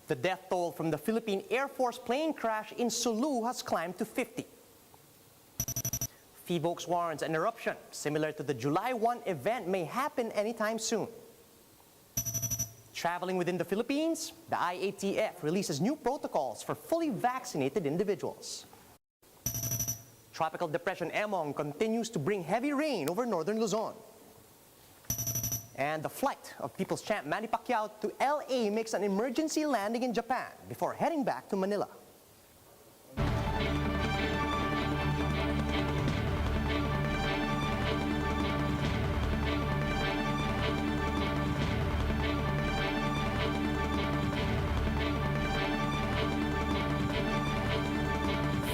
The death toll from the Philippine Air Force plane crash in Sulu has climbed to 50. Phivolcs warns an eruption similar to the July 1 event may happen anytime soon. Traveling within the Philippines, the IATF releases new protocols for fully vaccinated individuals. Tropical Depression Emong continues to bring heavy rain over Northern Luzon. And the flight of People's Champ Manny Pacquiao to LA makes an emergency landing in Japan before heading back to Manila.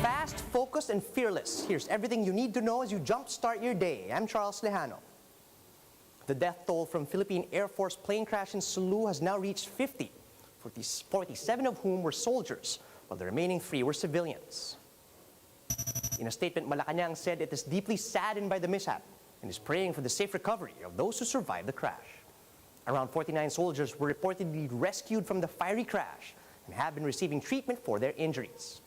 Fast, focused, and fearless. Here's everything you need to know as you jumpstart your day. I'm Charles Lejano. The death toll from Philippine Air Force plane crash in Sulu has now reached 50, 47 of whom were soldiers, while the remaining 3 were civilians. In a statement, Malacanang said it is deeply saddened by the mishap and is praying for the safe recovery of those who survived the crash. Around 49 soldiers were reportedly rescued from the fiery crash and have been receiving treatment for their injuries.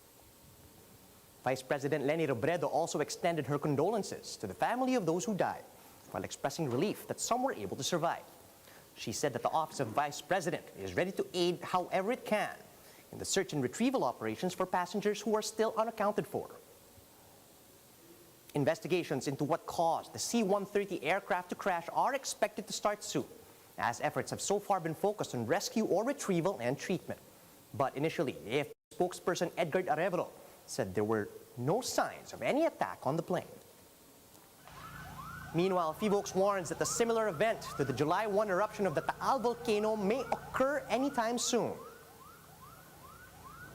Vice President Leni Robredo also extended her condolences to the family of those who died, while expressing relief that some were able to survive. She said that the Office of Vice President is ready to aid however it can in the search and retrieval operations for passengers who are still unaccounted for. Investigations into what caused the C-130 aircraft to crash are expected to start soon, as efforts have so far been focused on rescue or retrieval and treatment. But initially, AFP spokesperson Edgar Arevalo said there were no signs of any attack on the plane. Meanwhile, Phivolcs warns that a similar event to the July 1 eruption of the Taal volcano may occur anytime soon.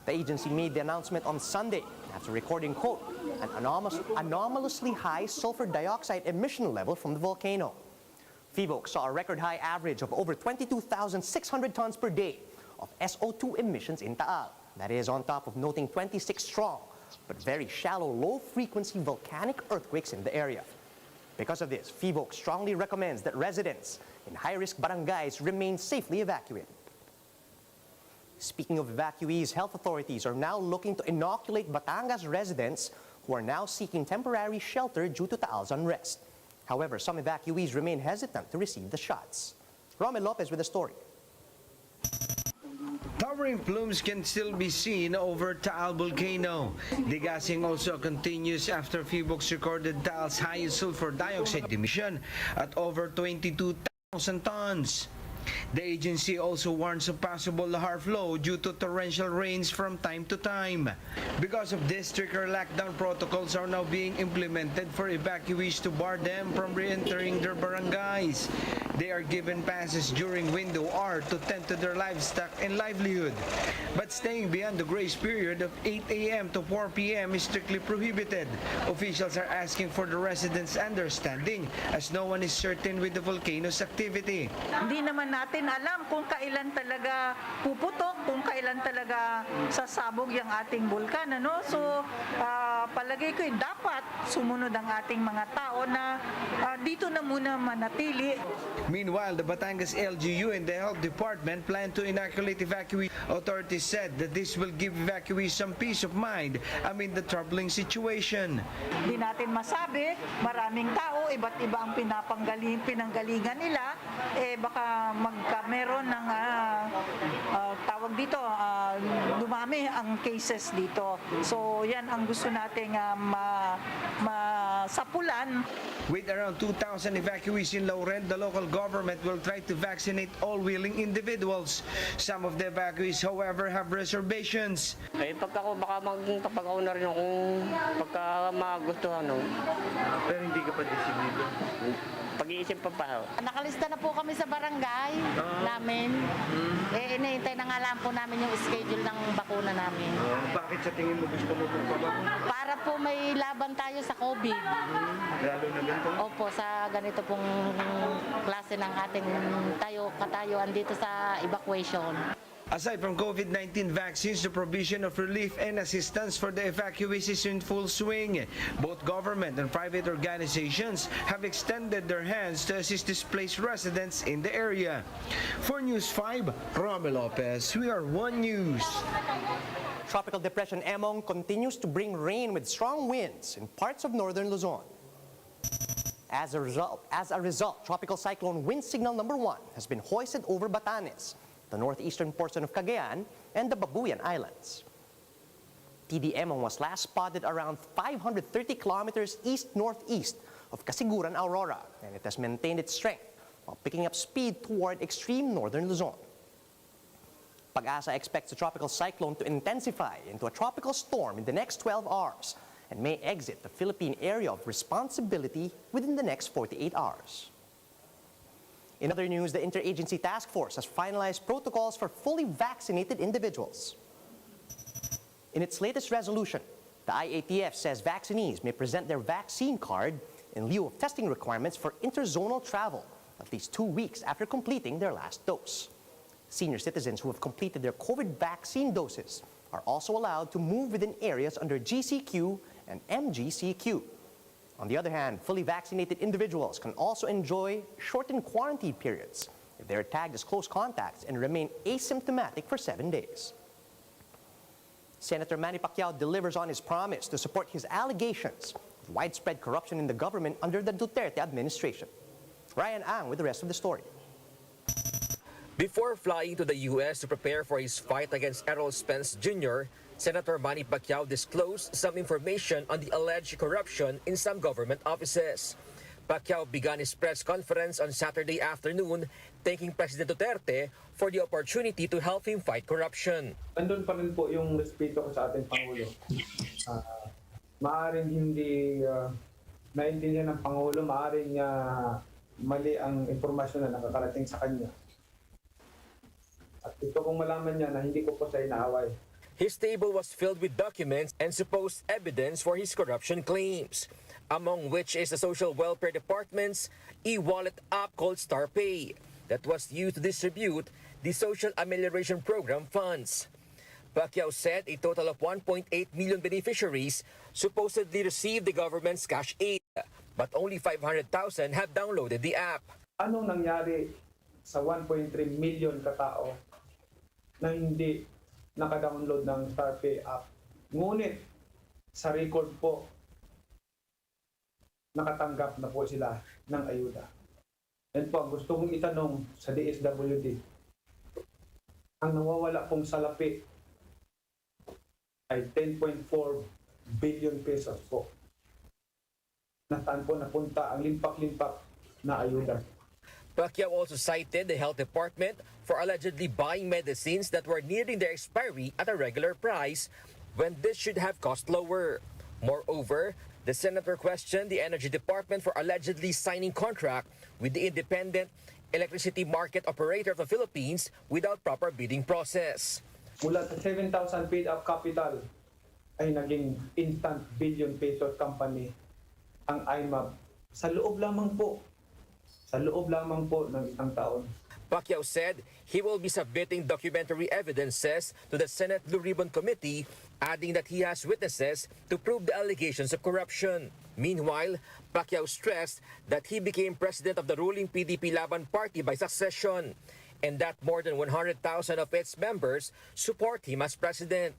The agency made the announcement on Sunday after recording, quote, an anomalously high sulfur dioxide emission level from the volcano. Phivolcs saw a record high average of over 22,600 tons per day of SO2 emissions in Taal. That is on top of noting 26 strong but very shallow low-frequency volcanic earthquakes in the area. Because of this, Phivolcs strongly recommends that residents in high-risk barangays remain safely evacuated. Speaking of evacuees, health authorities are now looking to inoculate Batangas residents who are now seeking temporary shelter due to Taal's unrest. However, some evacuees remain hesitant to receive the shots. Romel Lopez with the story. Towering plumes can still be seen over Taal volcano. Degassing also continues after Phivolcs recorded Taal's highest sulfur dioxide emission at over 22,000 tons. The agency also warns of possible lahar flow due to torrential rains from time to time. Because of this, stricter lockdown protocols are now being implemented for evacuees to bar them from re-entering their barangays. They are given passes during window hour to tend to their livestock and livelihood. But staying beyond the grace period of 8 a.m. to 4 p.m. is strictly prohibited. Officials are asking for the residents' understanding as no one is certain with the volcano's activity. Hindi naman natin alam kung kailan talaga puputok, kung kailan talaga sasabog yung ating bulkan. Ano? So, palagay ko dapat sumunod ang ating mga tao na dito na muna manatili. Meanwhile, the Batangas LGU and the Health Department plan to inoculate evacuees. Authorities said that this will give evacuees some peace of mind amid the troubling situation. Hindi natin masabi, maraming tao, iba't iba ang pinanggalingan nila, baka meron ng tawag dito, dumami ang cases dito. So yan ang gusto nating masapulan. With around 2,000 evacuees in Laurel, the local government will try to vaccinate all willing individuals. Some of the evacuees, however, have reservations. Pagka ako na rin kung pagka magustuhan. Pero hindi ka pa desidido? Pag-iisip pa. Nakalista na po kami sa barangay namin. Inihintay na nga lang po namin yung schedule ng bakuna namin. Bakit sa tingin mo gusto mo po pa? Para po may laban tayo sa COVID. Lalo na ganito? Opo, sa ganito pong klase ng ating katayuan dito sa evacuation. Aside from COVID-19 vaccines, the provision of relief and assistance for the evacuees is in full swing. Both government and private organizations have extended their hands to assist displaced residents in the area. For News 5, Romy Lopez, we are One News. Tropical Depression Emong continues to bring rain with strong winds in parts of Northern Luzon. As a result, Tropical Cyclone Wind Signal number 1 has been hoisted over Batanes, the northeastern portion of Cagayan, and the Babuyan Islands. TD Emong was last spotted around 530 kilometers east-northeast of Casiguran, Aurora, and it has maintained its strength while picking up speed toward extreme northern Luzon. Pag-asa expects the tropical cyclone to intensify into a tropical storm in the next 12 hours and may exit the Philippine area of responsibility within the next 48 hours. In other news, the Interagency Task Force has finalized protocols for fully vaccinated individuals. In its latest resolution, the IATF says vaccinees may present their vaccine card in lieu of testing requirements for interzonal travel at least 2 weeks after completing their last dose. Senior citizens who have completed their COVID vaccine doses are also allowed to move within areas under GCQ and MGCQ. On the other hand, fully vaccinated individuals can also enjoy shortened quarantine periods if they are tagged as close contacts and remain asymptomatic for 7 days. Senator Manny Pacquiao delivers on his promise to support his allegations of widespread corruption in the government under the Duterte administration. Ryan Ang with the rest of the story. Before flying to the U.S. to prepare for his fight against Errol Spence Jr., Senator Manny Pacquiao disclosed some information on the alleged corruption in some government offices. Pacquiao began his press conference on Saturday afternoon thanking President Duterte for the opportunity to help him fight corruption. Nandun pa rin po yung respeto ko sa ating Pangulo. Maaring hindi naintindihan ng Pangulo, maaring mali ang impormasyon na nakakarating sa kanya. At ito kung malaman niya na hindi ko po siya inaaway. His table was filled with documents and supposed evidence for his corruption claims, among which is the Social Welfare Department's e-wallet app called StarPay that was used to distribute the Social Amelioration Program funds. Pacquiao said a total of 1.8 million beneficiaries supposedly received the government's cash aid, but only 500,000 have downloaded the app. Anong nangyari sa 1.3 million katao na hindi naka-download ng StarPay app? Ngunit sa record po, nakatanggap na po sila ng ayuda. Yan po ang gusto kong itanong sa DSWD. Ang nawawala pong salapi ay 10.4 billion pesos po. Nasaan po napunta ang limpak-limpak na ayuda? Pacquiao also cited the health department for allegedly buying medicines that were nearing their expiry at a regular price when this should have cost lower. Moreover, the senator questioned the energy department for allegedly signing contract with the independent electricity market operator of the Philippines without proper bidding process. Mula sa 7,000 paid up capital ay naging instant billion pesos company ang IMAB sa loob lamang po ng isang taon. Pacquiao said he will be submitting documentary evidences to the Senate Blue Ribbon Committee, adding that he has witnesses to prove the allegations of corruption. Meanwhile, Pacquiao stressed that he became president of the ruling PDP Laban Party by succession, and that more than 100,000 of its members support him as president.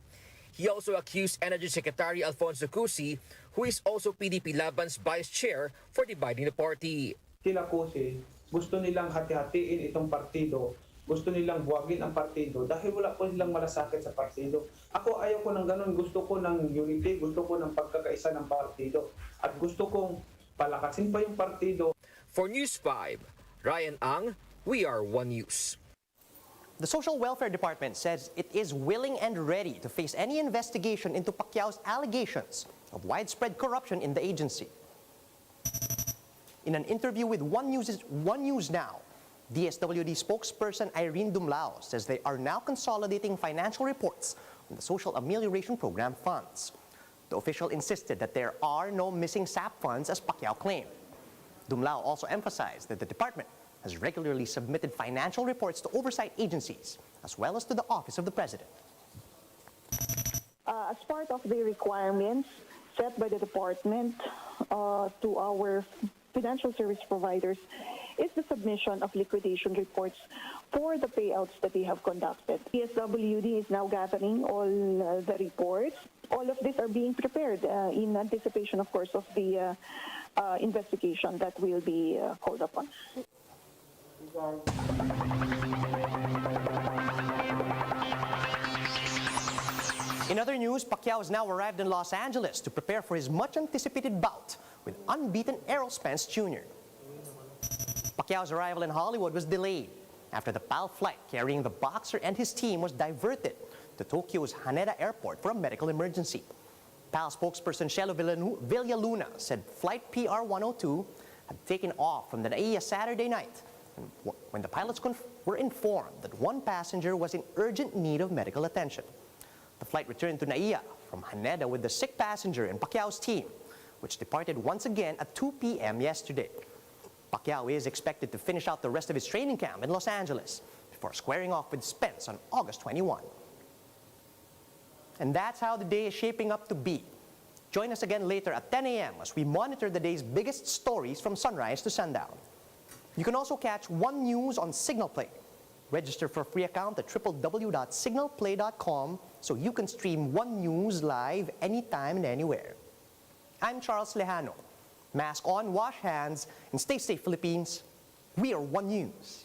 He also accused Energy Secretary Alfonso Cusi, who is also PDP Laban's vice chair, for dividing the party. Sila kasi gusto nilang hati-hatiin itong partido, gusto nilang buwagin ang partido dahil wala po silang malasakit sa partido. Ako ayaw ko ng ganun, gusto ko ng unity, gusto ko ng pagkakaisa ng partido at gusto kong palakasin pa yung partido. For News 5, Ryan Ang, we are One News. The Social Welfare Department says it is willing and ready to face any investigation into Pacquiao's allegations of widespread corruption in the agency. In an interview with One News Now, DSWD spokesperson Irene Dumlao says they are now consolidating financial reports on the Social Amelioration Program funds. The official insisted that there are no missing SAP funds as Pacquiao claimed. Dumlao also emphasized that the department has regularly submitted financial reports to oversight agencies, as well as to the Office of the President. As part of the requirements set by the department to our financial service providers is the submission of liquidation reports for the payouts that they have conducted. DSWD is now gathering all the reports. All of these are being prepared in anticipation, of course, of the investigation that will be called upon. In other news, Pacquiao has now arrived in Los Angeles to prepare for his much-anticipated bout with unbeaten Errol Spence Jr. Pacquiao's arrival in Hollywood was delayed after the PAL flight carrying the boxer and his team was diverted to Tokyo's Haneda Airport for a medical emergency. PAL spokesperson Shelo Villaluna said Flight PR-102 had taken off from the NAIA Saturday night when the pilots were informed that one passenger was in urgent need of medical attention. The flight returned to NAIA from Haneda with the sick passenger and Pacquiao's team, which departed once again at 2 p.m. yesterday. Pacquiao is expected to finish out the rest of his training camp in Los Angeles before squaring off with Spence on August 21. And that's how the day is shaping up to be. Join us again later at 10 a.m. as we monitor the day's biggest stories from sunrise to sundown. You can also catch One News on Signal Play. Register for a free account at www.signalplay.com so you can stream One News live anytime and anywhere. I'm Charles Lejano. Mask on, wash hands, and stay safe, Philippines. We are One News.